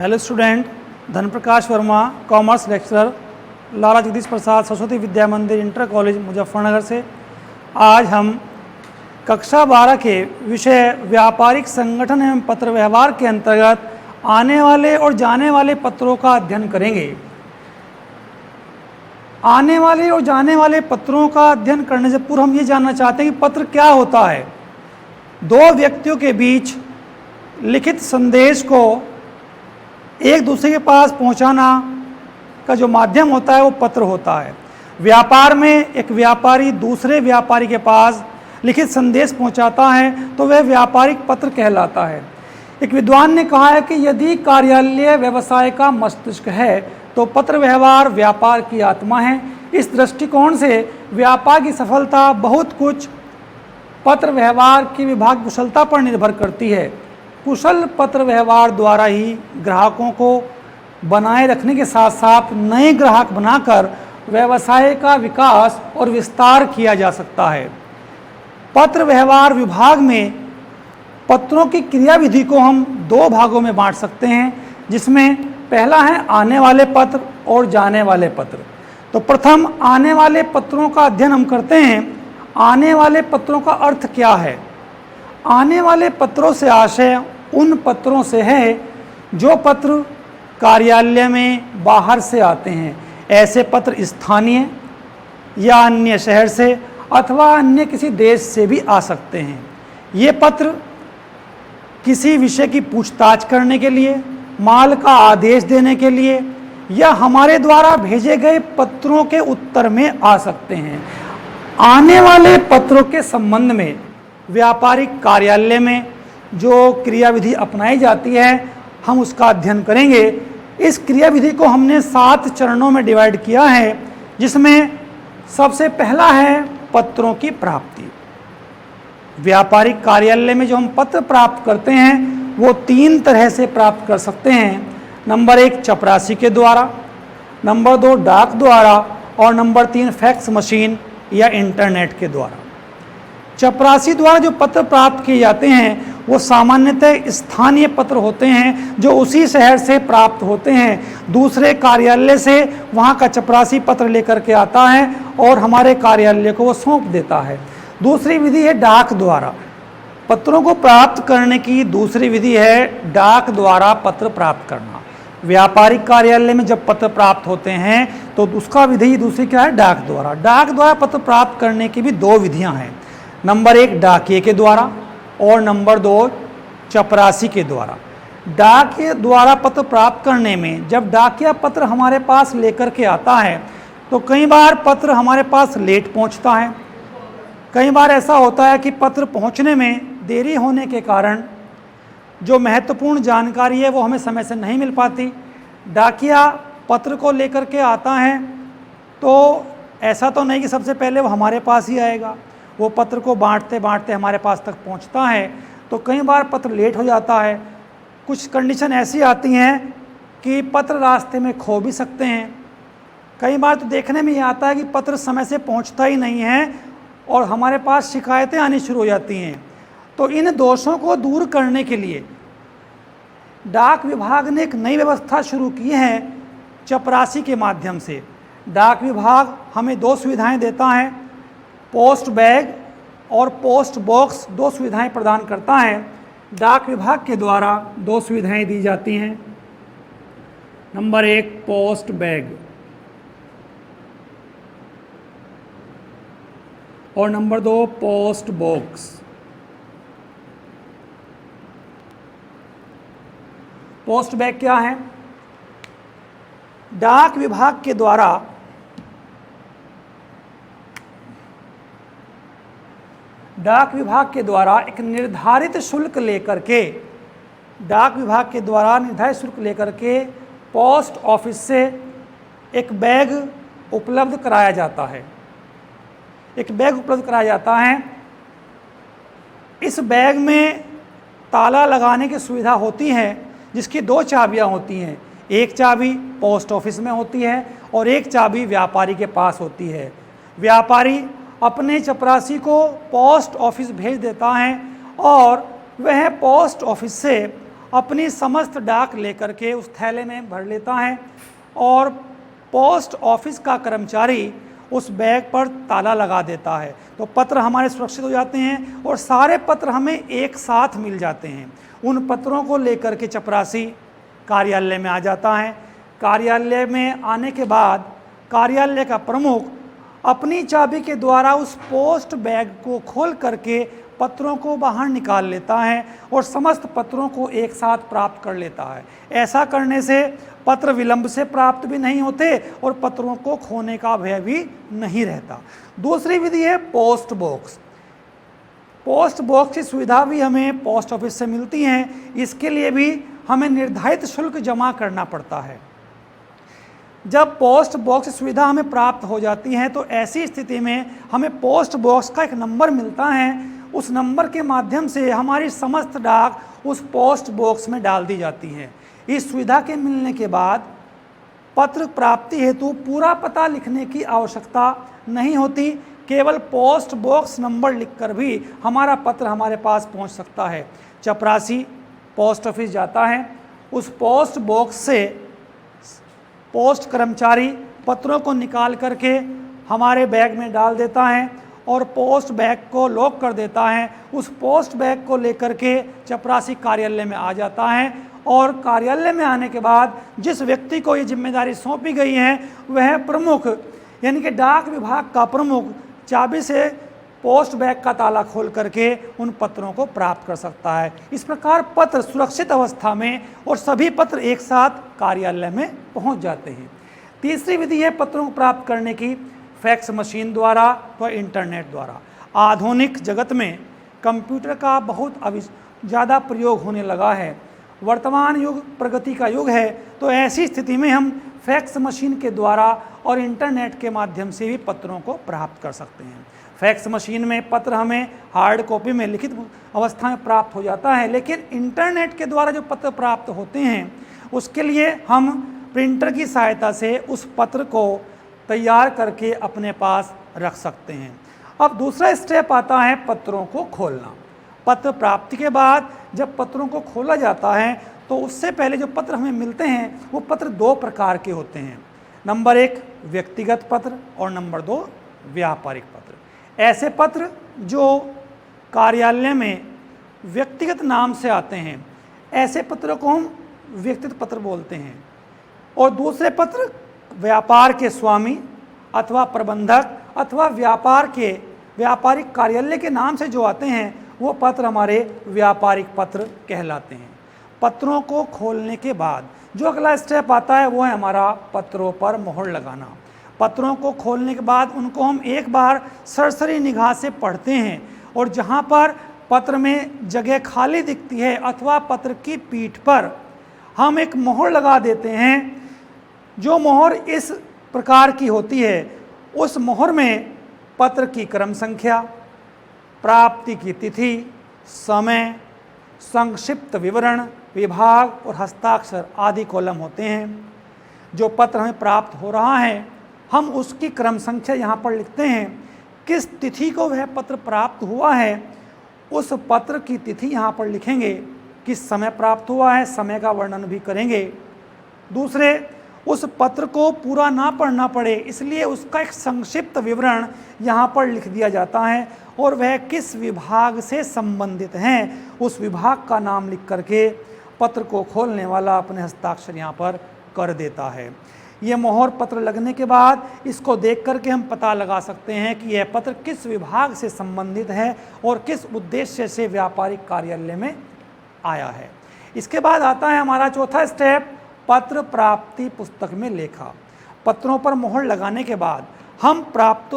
Hello student, धन Prakash Verma, commerce lecturer, लाला जगदीश प्रसाद सरस्वती विद्या मंदिर inter college Muzaffarnagar से। आज हम कक्षा 12 के विषय व्यापारिक संगठन एवं पत्र व्यवहार के अंतर्गत आने वाले और जाने वाले पत्रों का अध्ययन करेंगे। आने वाले और जाने वाले पत्रों का अध्ययन करने से पूर्व हम ये जानना चाहते हैं कि पत्र क्या होता है। दो व्यक्तियों के बीच लिखित संदेश को एक दूसरे के पास पहुंचाना का जो माध्यम होता है वो पत्र होता है। व्यापार में एक व्यापारी दूसरे व्यापारी के पास लिखित संदेश पहुंचाता है तो वह व्यापारिक पत्र कहलाता है। एक विद्वान ने कहा है कि यदि कार्यालय व्यवसाय का मस्तिष्क है तो पत्र व्यवहार व्यापार की आत्मा है। इस दृष्टिकोण से व्यापार की सफलता बहुत कुछ पत्र व्यवहार की विभाग कुशलता पर निर्भर करती है। कुशल पत्र व्यवहार द्वारा ही ग्राहकों को बनाए रखने के साथ साथ नए ग्राहक बनाकर व्यवसाय का विकास और विस्तार किया जा सकता है। पत्र व्यवहार विभाग में पत्रों की क्रियाविधि को हम दो भागों में बांट सकते हैं, जिसमें पहला है आने वाले पत्र और जाने वाले पत्र। तो प्रथम आने वाले पत्रों का अध्ययन हम करते हैं। आने वाले पत्रों का अर्थ क्या है? आने वाले पत्रों से आशय उन पत्रों से है जो पत्र कार्यालय में बाहर से आते हैं। ऐसे पत्र स्थानीय या अन्य शहर से अथवा अन्य किसी देश से भी आ सकते हैं। ये पत्र किसी विषय की पूछताछ करने के लिए, माल का आदेश देने के लिए या हमारे द्वारा भेजे गए पत्रों के उत्तर में आ सकते हैं। आने वाले पत्रों के संबंध में व्यापारिक कार्यालय में जो क्रियाविधि अपनाई जाती है हम उसका अध्ययन करेंगे। इस क्रियाविधि को हमने 7 चरणों में डिवाइड किया है, जिसमें सबसे पहला है पत्रों की प्राप्ति। व्यापारिक कार्यालय में जो हम पत्र प्राप्त करते हैं वो 3 तरह से प्राप्त कर सकते हैं। नंबर 1 चपरासी के द्वारा, नंबर 2 डाक द्वारा और नंबर 3 फैक्स मशीन या इंटरनेट के द्वारा। चपरासी द्वारा जो पत्र प्राप्त किए जाते हैं वो सामान्यतः स्थानीय पत्र होते हैं जो उसी शहर से प्राप्त होते हैं। दूसरे कार्यालय से वहाँ का चपरासी पत्र लेकर के आता है और हमारे कार्यालय को वो सौंप देता है। दूसरी विधि है डाक द्वारा। पत्रों को प्राप्त करने की दूसरी विधि है डाक द्वारा पत्र प्राप्त करना। व्यापारिक कार्यालय में जब पत्र प्राप्त होते हैं तो उसका विधि दूसरी क्या है? डाक द्वारा। डाक द्वारा पत्र प्राप्त करने की भी 2 विधियाँ हैं। नंबर 1 डाकिये के द्वारा और नंबर 2 चपरासी के द्वारा। डाकिये द्वारा पत्र प्राप्त करने में जब डाकिया पत्र हमारे पास लेकर के आता है तो कई बार पत्र हमारे पास लेट पहुंचता है। कई बार ऐसा होता है कि पत्र पहुंचने में देरी होने के कारण जो महत्वपूर्ण जानकारी है वो हमें समय से नहीं मिल पाती। डाकिया पत्र को लेकर के आता है तो ऐसा तो नहीं कि सबसे पहले वो हमारे पास ही आएगा। वो पत्र को बांटते बांटते हमारे पास तक पहुंचता है तो कई बार पत्र लेट हो जाता है। कुछ कंडीशन ऐसी आती हैं कि पत्र रास्ते में खो भी सकते हैं। कई बार तो देखने में ये आता है कि पत्र समय से पहुंचता ही नहीं है और हमारे पास शिकायतें आनी शुरू हो जाती हैं। तो इन दोषों को दूर करने के लिए डाक विभाग ने एक नई व्यवस्था शुरू की है चपरासी के माध्यम से। डाक विभाग हमें 2 सुविधाएं देता है। पोस्ट बैग और पोस्ट बॉक्स 2 सुविधाएं प्रदान करता है। डाक विभाग के द्वारा 2 सुविधाएं दी जाती हैं। नंबर 1 पोस्ट बैग और number 2 post box. Post bag क्या है? डाक विभाग के द्वारा एक निर्धारित शुल्क लेकर के पोस्ट ऑफिस से एक बैग उपलब्ध कराया जाता है। इस बैग में ताला लगाने की सुविधा होती है जिसकी 2 चाबियां होती हैं। एक चाबी पोस्ट ऑफिस में होती है और एक चाबी व्यापारी के पास होती है। व्यापारी अपने चपरासी को पोस्ट ऑफिस भेज देता है और वह पोस्ट ऑफिस से अपनी समस्त डाक लेकर के उस थैले में भर लेता है और पोस्ट ऑफिस का कर्मचारी उस बैग पर ताला लगा देता है। तो पत्र हमारे सुरक्षित हो जाते हैं और सारे पत्र हमें एक साथ मिल जाते हैं। उन पत्रों को लेकर के चपरासी कार्यालय में आ जाता है। कार्यालय में आने के बाद कार्यालय का प्रमुख अपनी चाबी के द्वारा उस पोस्ट बैग को खोल करके पत्रों को बाहर निकाल लेता है और समस्त पत्रों को एक साथ प्राप्त कर लेता है। ऐसा करने से पत्र विलंब से प्राप्त भी नहीं होते और पत्रों को खोने का भय भी नहीं रहता। दूसरी विधि है पोस्ट बॉक्स। पोस्ट बॉक्स की सुविधा भी हमें पोस्ट ऑफिस से मिलती है। इसके लिए भी हमें निर्धारित शुल्क जमा करना पड़ता है। जब पोस्ट बॉक्स की सुविधा हमें प्राप्त हो जाती है तो ऐसी स्थिति में हमें पोस्ट बॉक्स का एक नंबर मिलता है। उस नंबर के माध्यम से हमारी समस्त डाक उस पोस्ट बॉक्स में डाल दी जाती है। इस सुविधा के मिलने के बाद पत्र प्राप्ति हेतु पूरा पता लिखने की आवश्यकता नहीं होती। केवल पोस्ट बॉक्स नंबर लिखकर भी हमारा पत्र हमारे पास पहुंच सकता है। चपरासी पोस्ट ऑफिस जाता है, उस पोस्ट बॉक्स से पोस्ट कर्मचारी पत्रों को निकाल करके हमारे बैग में डाल देता है और पोस्ट बैग को लॉक कर देता है। उस पोस्ट बैग को लेकर के चपरासी कार्यालय में आ जाता है और कार्यालय में आने के बाद जिस व्यक्ति को ये जिम्मेदारी सौंपी गई है वह प्रमुख यानी कि डाक विभाग का प्रमुख चाबी से पोस्ट बैग का ताला खोल करके उन पत्रों को प्राप्त कर सकता है। इस प्रकार पत्र सुरक्षित अवस्था में और सभी पत्र एक साथ कार्यालय में पहुंच जाते हैं। तीसरी विधि है पत्रों को प्राप्त करने की फैक्स मशीन द्वारा व इंटरनेट द्वारा। आधुनिक जगत में कंप्यूटर का बहुत ज़्यादा प्रयोग होने लगा है। वर्तमान युग प्रगति का युग है, तो ऐसी स्थिति में हम फैक्स मशीन के द्वारा और इंटरनेट के माध्यम से भी पत्रों को प्राप्त कर सकते हैं। फैक्स मशीन में पत्र हमें हार्ड कॉपी में लिखित अवस्था में प्राप्त हो जाता है, लेकिन इंटरनेट के द्वारा जो पत्र प्राप्त होते हैं उसके लिए हम प्रिंटर की सहायता से उस पत्र को तैयार करके अपने पास रख सकते हैं। अब दूसरा स्टेप आता है पत्रों को खोलना। पत्र प्राप्ति के बाद जब पत्रों को खोला जाता है तो उससे पहले जो पत्र हमें मिलते हैं वो पत्र दो प्रकार के होते हैं। नंबर 1 व्यक्तिगत पत्र और नंबर 2 व्यापारिक पत्र। ऐसे पत्र जो कार्यालय में व्यक्तिगत नाम से आते हैं, ऐसे पत्रों को हम व्यक्तिगत पत्र बोलते हैं। और दूसरे पत्र व्यापार के स्वामी अथवा प्रबंधक अथवा व्यापारिक कार्यालय के नाम से जो आते हैं वो पत्र हमारे व्यापारिक पत्र कहलाते हैं। पत्रों को खोलने के बाद जो अगला स्टेप आता है वो है हमारा पत्रों पर मोहर लगाना। पत्रों को खोलने के बाद उनको हम एक बार सरसरी निगाह से पढ़ते हैं और जहाँ पर पत्र में जगह खाली दिखती है अथवा पत्र की पीठ पर हम एक मोहर लगा देते हैं। जो मोहर इस प्रकार की होती है, उस मोहर में पत्र की क्रम संख्या, प्राप्ति की तिथि, समय, संक्षिप्त विवरण, विभाग और हस्ताक्षर आदि कॉलम होते हैं। जो पत्र हमें प्राप्त हो रहा है हम उसकी क्रम संख्या यहाँ पर लिखते हैं। किस तिथि को वह पत्र प्राप्त हुआ है उस पत्र की तिथि यहाँ पर लिखेंगे। किस समय प्राप्त हुआ है समय का वर्णन भी करेंगे। दूसरे, उस पत्र को पूरा ना पढ़ना पड़े इसलिए उसका एक संक्षिप्त विवरण यहाँ पर लिख दिया जाता है और वह किस विभाग से संबंधित हैं उस विभाग का नाम लिख करके पत्र को खोलने वाला अपने हस्ताक्षर यहाँ पर कर देता है। ये मोहर पत्र लगने के बाद इसको देख करके हम पता लगा सकते हैं कि यह पत्र किस विभाग से संबंधित है और किस उद्देश्य से व्यापारिक कार्यालय में आया है। इसके बाद आता है हमारा चौथा स्टेप, पत्र प्राप्ति पुस्तक में लेखा। पत्रों पर मोहर लगाने के बाद हम प्राप्त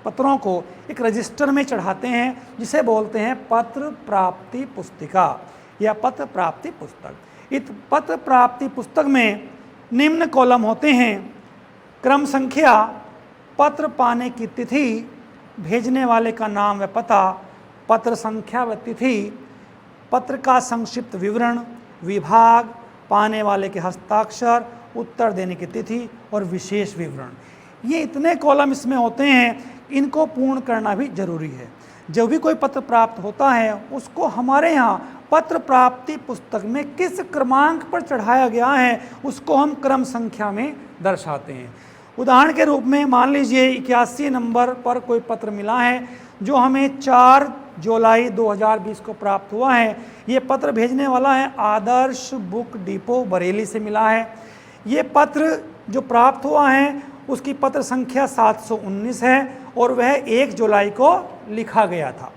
पत्रों को एक रजिस्टर में चढ़ाते हैं जिसे बोलते हैं पत्र प्राप्ति पुस्तिका या पत्र प्राप्ति पुस्तक। इस पत्र प्राप्ति पुस्तक में निम्न कॉलम होते हैं: क्रम संख्या, पत्र पाने की तिथि, भेजने वाले का नाम व पता, पत्र संख्या व तिथि, पत्र का संक्षिप्त विवरण, विभाग, पाने वाले के हस्ताक्षर, उत्तर देने की तिथि और विशेष विवरण। ये इतने कॉलम इसमें होते हैं, इनको पूर्ण करना भी जरूरी है। जब भी कोई पत्र प्राप्त होता है उसको हमारे यहाँ पत्र प्राप्ति पुस्तक में किस क्रमांक पर चढ़ाया गया है उसको हम क्रम संख्या में दर्शाते हैं। उदाहरण के रूप में मान लीजिए 81 नंबर पर कोई पत्र मिला है जो हमें 4 जुलाई 2020 को प्राप्त हुआ है। ये पत्र भेजने वाला है आदर्श बुक डिपो बरेली से मिला है। ये पत्र जो प्राप्त हुआ है उसकी पत्र संख्या 719 है और वह 1 जुलाई को लिखा गया था।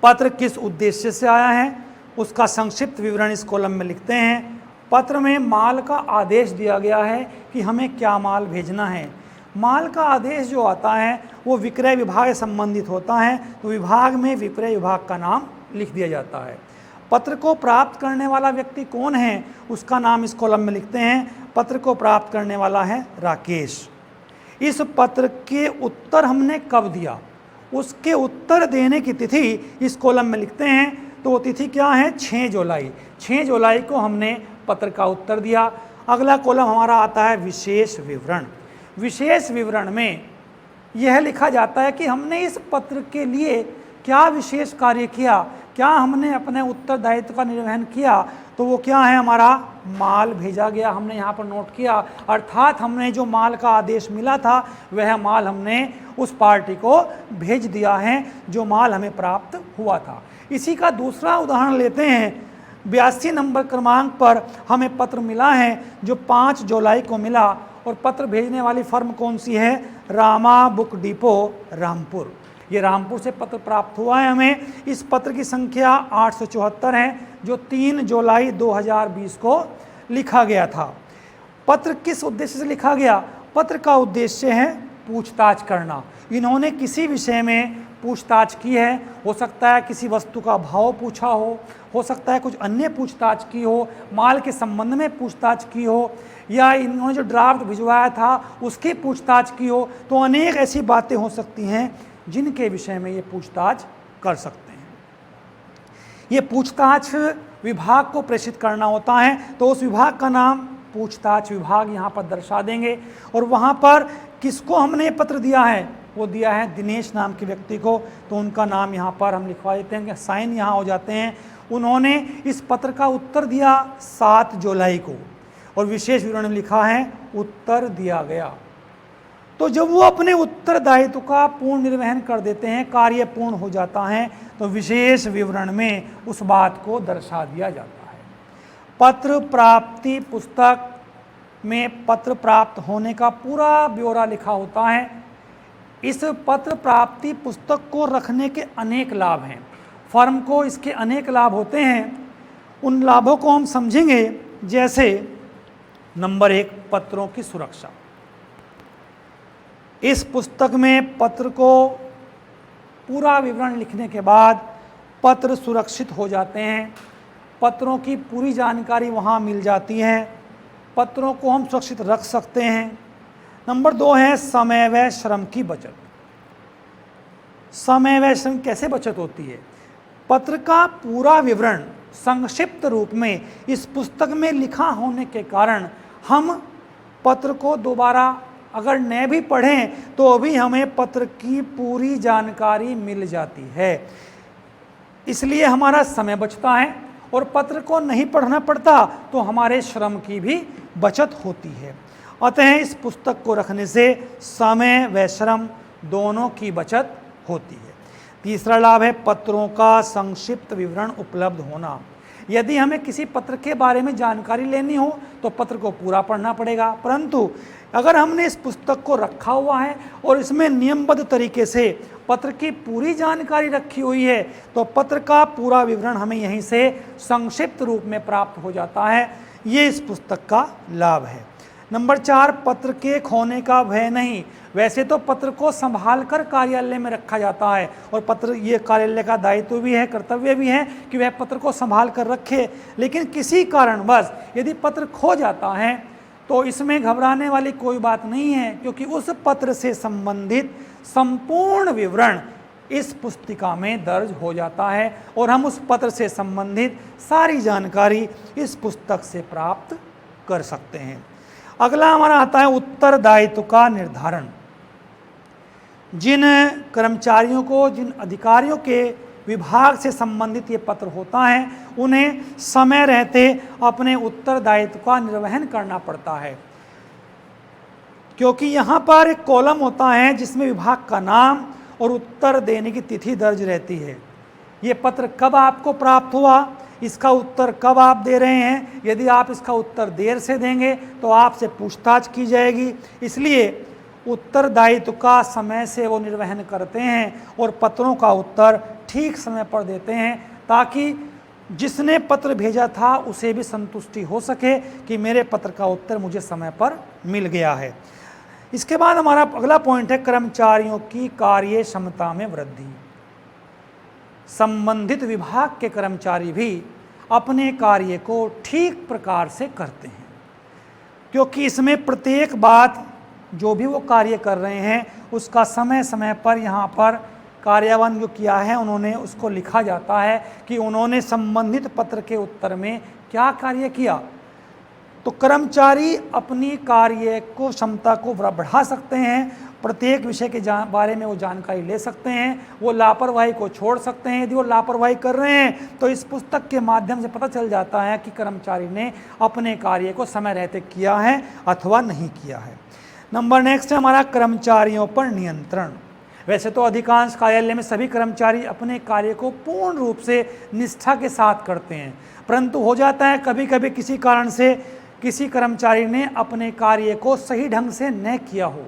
पत्र किस उद्देश्य से आया है उसका संक्षिप्त विवरण इस कॉलम में लिखते हैं। पत्र में माल का आदेश दिया गया है कि हमें क्या माल भेजना है। माल का आदेश जो आता है वो विक्रय विभाग से संबंधित होता है, तो विभाग में विक्रय विभाग का नाम लिख दिया जाता है। पत्र को प्राप्त करने वाला व्यक्ति कौन है उसका नाम इस कॉलम में लिखते हैं। पत्र को प्राप्त करने वाला है राकेश। इस पत्र के उत्तर हमने कब दिया, उसके उत्तर देने की तिथि इस कॉलम में लिखते हैं। तो वो तिथि क्या है, 6 जुलाई। 6 जुलाई को हमने पत्र का उत्तर दिया। अगला कॉलम हमारा आता है विशेष विवरण। विशेष विवरण में यह लिखा जाता है कि हमने इस पत्र के लिए क्या विशेष कार्य किया, क्या हमने अपने उत्तरदायित्व का निर्वहन किया। तो वो क्या है, हमारा माल भेजा गया, हमने यहाँ पर नोट किया। अर्थात हमने जो माल का आदेश मिला था वह माल हमने उस पार्टी को भेज दिया है जो माल हमें प्राप्त हुआ था। इसी का दूसरा उदाहरण लेते हैं। 82 नंबर क्रमांक पर हमें पत्र मिला है जो 5 जुलाई को मिला और पत्र भेजने वाली फर्म कौन सी है, रामा बुक डिपो रामपुर। ये रामपुर से पत्र प्राप्त हुआ है हमें। इस पत्र की संख्या 874 है जो 3 जुलाई 2020 को लिखा गया था। पत्र किस उद्देश्य से लिखा गया, पत्र का उद्देश्य है पूछताछ करना। इन्होंने किसी विषय में पूछताछ की है, हो सकता है किसी वस्तु का भाव पूछा हो सकता है कुछ अन्य पूछताछ की हो, माल के संबंध में पूछताछ की हो, या इन्होंने जो ड्राफ्ट भिजवाया था उसकी पूछताछ की हो। तो अनेक ऐसी बातें हो सकती हैं जिनके विषय में ये पूछताछ कर सकते हैं। ये पूछताछ विभाग को प्रेषित करना होता है, तो उस विभाग का नाम पूछताछ विभाग यहाँ पर दर्शा देंगे। और वहाँ पर किसको हमने पत्र दिया है, वो दिया है दिनेश नाम के व्यक्ति को, तो उनका नाम यहाँ पर हम लिखवा देते हैं, साइन यहाँ हो जाते हैं। उन्होंने इस पत्र का उत्तर दिया 7 जुलाई को और विशेष विवरण में लिखा है उत्तर दिया गया। तो जब वो अपने उत्तरदायित्व का पूर्ण निर्वहन कर देते हैं, कार्य पूर्ण हो जाता है, तो विशेष विवरण में उस बात को दर्शा दिया जाता है। पत्र प्राप्ति पुस्तक में पत्र प्राप्त होने का पूरा ब्यौरा लिखा होता है। इस पत्र प्राप्ति पुस्तक को रखने के अनेक लाभ हैं। फर्म को इसके अनेक लाभ होते हैं। उन लाभों को हम समझेंगे। जैसे नंबर 1, पत्रों की सुरक्षा। इस पुस्तक में पत्र को पूरा विवरण लिखने के बाद पत्र सुरक्षित हो जाते हैं। पत्रों की पूरी जानकारी वहाँ मिल जाती है। पत्रों को हम सुरक्षित रख सकते हैं। नंबर 2 है समय व श्रम की बचत। समय व श्रम कैसे बचत होती है, पत्र का पूरा विवरण संक्षिप्त रूप में इस पुस्तक में लिखा होने के कारण हम पत्र को दोबारा अगर न भी पढ़ें तो भी हमें पत्र की पूरी जानकारी मिल जाती है। इसलिए हमारा समय बचता है और पत्र को नहीं पढ़ना पड़ता, तो हमारे श्रम की भी बचत होती है। अतः इस पुस्तक को रखने से समय व श्रम दोनों की बचत होती है। तीसरा लाभ है पत्रों का संक्षिप्त विवरण उपलब्ध होना। यदि हमें किसी पत्र के बारे में जानकारी लेनी हो तो पत्र को पूरा पढ़ना पड़ेगा, परंतु अगर हमने इस पुस्तक को रखा हुआ है और इसमें नियमबद्ध तरीके से पत्र की पूरी जानकारी रखी हुई है, तो पत्र का पूरा विवरण हमें यहीं से संक्षिप्त रूप में प्राप्त हो जाता है। ये इस पुस्तक का लाभ है। नंबर 4, पत्र के खोने का भय नहीं। वैसे तो पत्र को संभाल कर कार्यालय में रखा जाता है और पत्र ये कार्यालय का दायित्व भी है, कर्तव्य भी है कि वह पत्र को संभाल कर रखे, लेकिन किसी कारणवश यदि पत्र खो जाता है तो इसमें घबराने वाली कोई बात नहीं है, क्योंकि उस पत्र से संबंधित संपूर्ण विवरण इस पुस्तिका में दर्ज हो जाता है और हम उस पत्र से संबंधित सारी जानकारी इस पुस्तक से प्राप्त कर सकते हैं। अगला हमारा आता है उत्तरदायित्व का निर्धारण। जिन कर्मचारियों को, जिन अधिकारियों के विभाग से संबंधित ये पत्र होता है, उन्हें समय रहते अपने उत्तरदायित्व का निर्वहन करना पड़ता है। क्योंकि यहाँ पर एक कॉलम होता है जिसमें विभाग का नाम और उत्तर देने की तिथि दर्ज रहती है। ये पत्र कब आपको प्राप्त हुआ, इसका उत्तर कब आप दे रहे हैं। यदि आप इसका उत्तर देर से देंगे तो आपसे पूछताछ की जाएगी। इसलिए उत्तरदायित्व का समय से वो निर्वहन करते हैं और पत्रों का उत्तर ठीक समय पर देते हैं, ताकि जिसने पत्र भेजा था उसे भी संतुष्टि हो सके कि मेरे पत्र का उत्तर मुझे समय पर मिल गया है। इसके बाद हमारा अगला पॉइंट है कर्मचारियों की कार्य क्षमता में वृद्धि। संबंधित विभाग के कर्मचारी भी अपने कार्य को ठीक प्रकार से करते हैं, क्योंकि इसमें प्रत्येक बात जो भी वो कार्य कर रहे हैं उसका समय समय पर यहाँ पर कार्यान्वयन जो किया है उन्होंने उसको लिखा जाता है कि उन्होंने संबंधित पत्र के उत्तर में क्या कार्य किया। तो कर्मचारी अपनी कार्य को, क्षमता को बढ़ा सकते हैं, प्रत्येक विषय के बारे में वो जानकारी ले सकते हैं, वो लापरवाही को छोड़ सकते हैं। यदि वो लापरवाही कर रहे हैं तो इस पुस्तक के माध्यम से पता चल जाता है कि कर्मचारी ने अपने कार्य को समय रहते किया है अथवा नहीं किया है। नंबर नेक्स्ट है हमारा कर्मचारियों पर नियंत्रण। वैसे तो अधिकांश कार्यालय में सभी कर्मचारी अपने कार्य को पूर्ण रूप से निष्ठा के साथ करते हैं, परंतु हो जाता है कभी कभी किसी कारण से किसी कर्मचारी ने अपने कार्य को सही ढंग से न किया हो।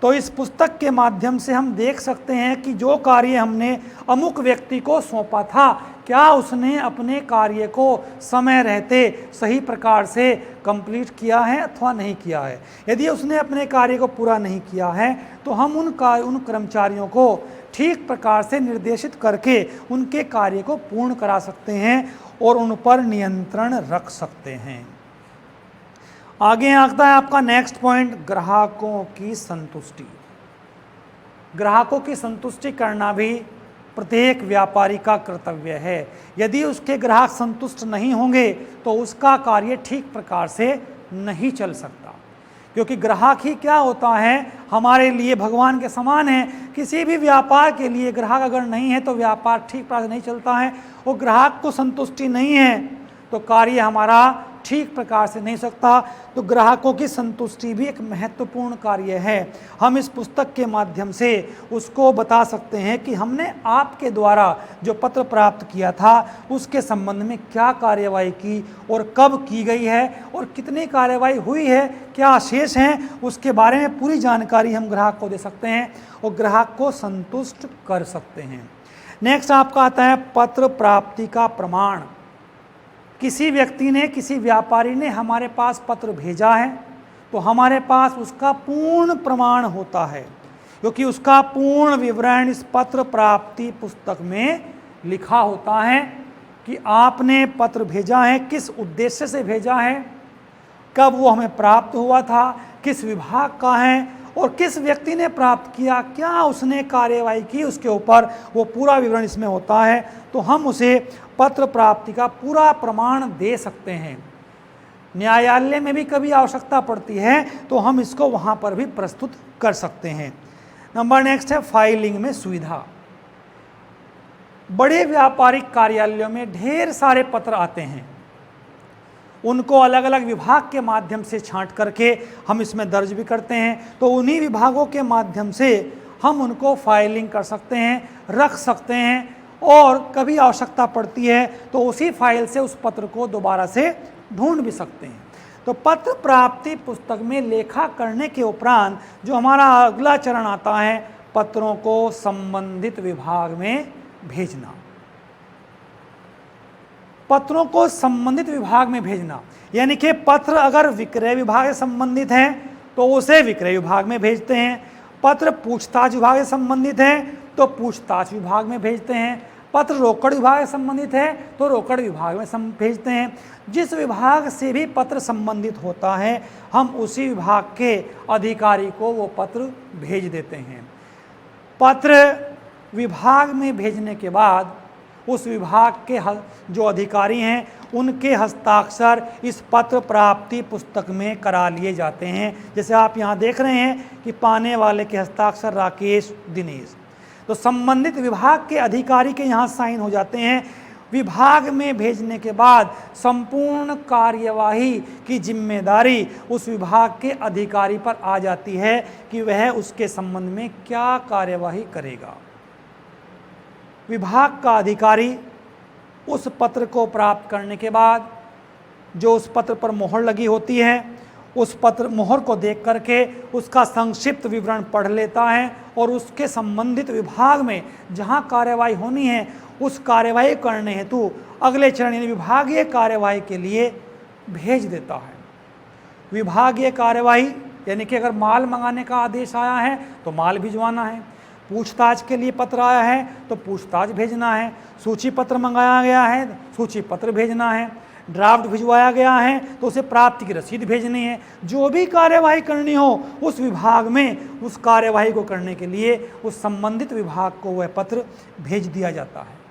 तो इस पुस्तक के माध्यम से हम देख सकते हैं कि जो कार्य हमने अमुक व्यक्ति को सौंपा था, क्या उसने अपने कार्य को समय रहते सही प्रकार से कंप्लीट किया है अथवा नहीं किया है। यदि उसने अपने कार्य को पूरा नहीं किया है तो हम उन कर्मचारियों को ठीक प्रकार से निर्देशित करके उनके कार्य को पूर्ण करा सकते हैं और उन पर नियंत्रण रख सकते हैं। आगे आता है आपका नेक्स्ट पॉइंट, ग्राहकों की संतुष्टि। ग्राहकों की संतुष्टि करना भी प्रत्येक व्यापारी का कर्तव्य है। यदि उसके ग्राहक संतुष्ट नहीं होंगे तो उसका कार्य ठीक प्रकार से नहीं चल सकता, क्योंकि ग्राहक ही क्या होता है, हमारे लिए भगवान के समान है। किसी भी व्यापार के लिए ग्राहक अगर नहीं है तो व्यापार ठीक प्रकार से नहीं चलता है। वो ग्राहक को संतुष्टि नहीं है तो कार्य हमारा ठीक प्रकार से नहीं सकता। तो ग्राहकों की संतुष्टि भी एक महत्वपूर्ण कार्य है। हम इस पुस्तक के माध्यम से उसको बता सकते हैं कि हमने आपके द्वारा जो पत्र प्राप्त किया था उसके संबंध में क्या कार्यवाही की और कब की गई है और कितनी कार्यवाही हुई है, क्या शेष हैं, उसके बारे में पूरी जानकारी हम ग्राहक को दे सकते हैं और ग्राहक को संतुष्ट कर सकते हैं। नेक्स्ट आपका आता है पत्र प्राप्ति का प्रमाण। किसी व्यक्ति ने, किसी व्यापारी ने हमारे पास पत्र भेजा है तो हमारे पास उसका पूर्ण प्रमाण होता है, क्योंकि उसका पूर्ण विवरण इस पत्र प्राप्ति पुस्तक में लिखा होता है कि आपने पत्र भेजा है, किस उद्देश्य से भेजा है, कब वो हमें प्राप्त हुआ था, किस विभाग का है और किस व्यक्ति ने प्राप्त किया, क्या उसने कार्यवाही की, उसके ऊपर वो पूरा विवरण इसमें होता है। तो हम उसे पत्र प्राप्ति का पूरा प्रमाण दे सकते हैं। न्यायालय में भी कभी आवश्यकता पड़ती है तो हम इसको वहाँ पर भी प्रस्तुत कर सकते हैं। नंबर नेक्स्ट है फाइलिंग में सुविधा। बड़े व्यापारिक कार्यालयों में ढेर सारे पत्र आते हैं, उनको अलग अलग विभाग के माध्यम से छांट करके हम इसमें दर्ज भी करते हैं। तो उन्हीं विभागों के माध्यम से हम उनको फाइलिंग कर सकते हैं, रख सकते हैं और कभी आवश्यकता पड़ती है तो उसी फाइल से उस पत्र को दोबारा से ढूंढ भी सकते हैं। तो पत्र प्राप्ति पुस्तक में लेखा करने के उपरांत जो हमारा अगला चरण आता है, पत्रों को संबंधित विभाग में भेजना। पत्रों को संबंधित विभाग में भेजना यानी कि पत्र अगर विक्रय विभाग से संबंधित है तो उसे विक्रय विभाग में भेजते हैं, पत्र पूछताछ विभाग से संबंधित है तो पूछताछ विभाग में भेजते हैं, पत्र रोकड़ विभाग से संबंधित है तो रोकड़ विभाग में भेजते हैं। जिस विभाग से भी पत्र संबंधित होता है हम उसी विभाग के अधिकारी को वो पत्र भेज देते हैं। पत्र विभाग में भेजने के बाद उस विभाग के जो अधिकारी हैं उनके हस्ताक्षर इस पत्र प्राप्ति पुस्तक में करा लिए जाते हैं। जैसे आप यहाँ देख रहे हैं कि पाने वाले के हस्ताक्षर राकेश दिनेश, तो संबंधित विभाग के अधिकारी के यहाँ साइन हो जाते हैं। विभाग में भेजने के बाद संपूर्ण कार्यवाही की जिम्मेदारी उस विभाग के अधिकारी पर आ जाती है कि वह उसके संबंध में क्या कार्यवाही करेगा। विभाग का अधिकारी उस पत्र को प्राप्त करने के बाद जो उस पत्र पर मोहर लगी होती है, उस पत्र मोहर को देख करके उसका संक्षिप्त विवरण पढ़ लेता है और उसके संबंधित विभाग में जहां कार्यवाही होनी है उस कार्यवाही करने हेतु अगले चरण यानी विभागीय कार्यवाही के लिए भेज देता है। विभागीय कार्यवाही यानी कि अगर माल मंगाने का आदेश आया है तो माल भिजवाना है, पूछताछ के लिए पत्र आया है तो पूछताछ भेजना है, सूची पत्र मंगाया गया है सूची पत्र भेजना है, ड्राफ्ट भिजवाया गया है तो उसे प्राप्ति की रसीद भेजनी है। जो भी कार्यवाही करनी हो उस विभाग में उस कार्यवाही को करने के लिए उस संबंधित विभाग को वह पत्र भेज दिया जाता है।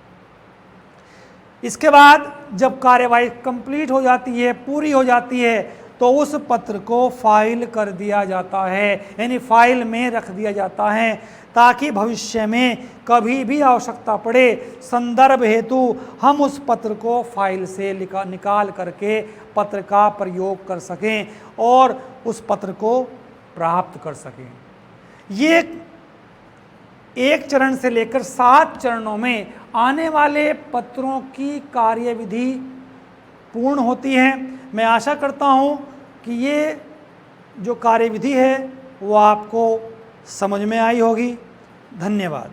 इसके बाद जब कार्यवाही कंप्लीट हो जाती है, पूरी हो जाती है, तो उस पत्र को फाइल कर दिया जाता है, यानी फाइल में रख दिया जाता है ताकि भविष्य में कभी भी आवश्यकता पड़े संदर्भ हेतु हम उस पत्र को फाइल से निकाल करके पत्र का प्रयोग कर सकें और उस पत्र को प्राप्त कर सकें। ये एक चरण से लेकर 7 चरणों में आने वाले पत्रों की कार्यविधि पूर्ण होती है। मैं आशा करता हूँ कि ये जो कार्यविधि है वो आपको समझ में आई होगी। धन्यवाद।